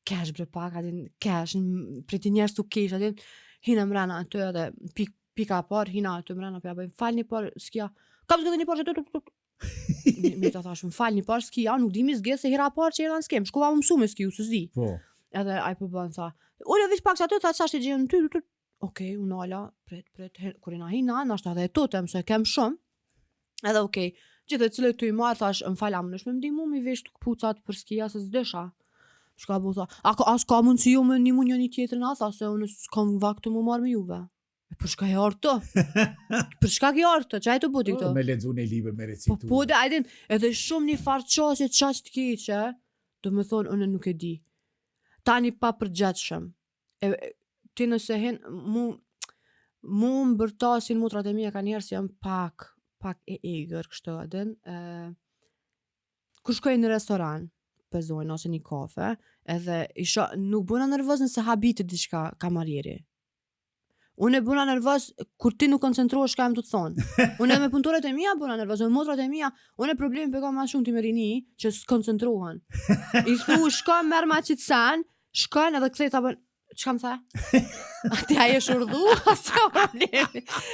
kesh bre pak, atin kesh, për ti njerës të kesh, atin hina mrena aty edhe pika par, hina aty mrena, për ja bëjmë, falni par, s'kia, kam s'gëtë një par që mi ta thashmë, falni par, s'kia, nuk di mi s'gëtë se hira par që era në skem, shkova më mësu me s'kiu, s'di. Edhe aj për bënë, tha, ullë vish pak që aty, tha, qashtë e gjenë në ty, okej, unë ala, pret, kur ina hina, nashta dhe totem, se kem shumë, edhe okej, gjithë e cilë të i marë, thash, më falam, nësh me mdimu, mi vesh të këpucat për s'kia, se s'desha. Shka bu tha, a s'ka mund si ju me një mund një tjetër nga, tha, se unë s'kam vaktu më marrë me juve. Për shka e artë të? Për shka ke artë të? Qaj të buti këto? Me ledzu në liber, me recitu. Po dhe ajdin, edhe shumë një farë qasje qaq të keqe, do me thonë, unë nuk e di. Tani pa përgjetshëm. Ti nëse hen, mu më bërtasin mutrat e mija ka njerë si jam pak e egrë kështë adin. Kur shkoj në restoran, pezojnë ose një kafe, edhe isha nuk bëna nervoz nëse habitë diçka kamarjeri. Unë e bëna nervoz kur ti nuk koncentrohesh ka më të thonë. Unë me punëtorët e mia bëna nervoz, me motrat e mia, unë problemi për kam ma shumë ti me rini që s'koncentrohen. I thu shkoj merr maçit san, shkojnë edhe kthej ta bën. Çka më tha? Ati ai është urdhë, asë problemi.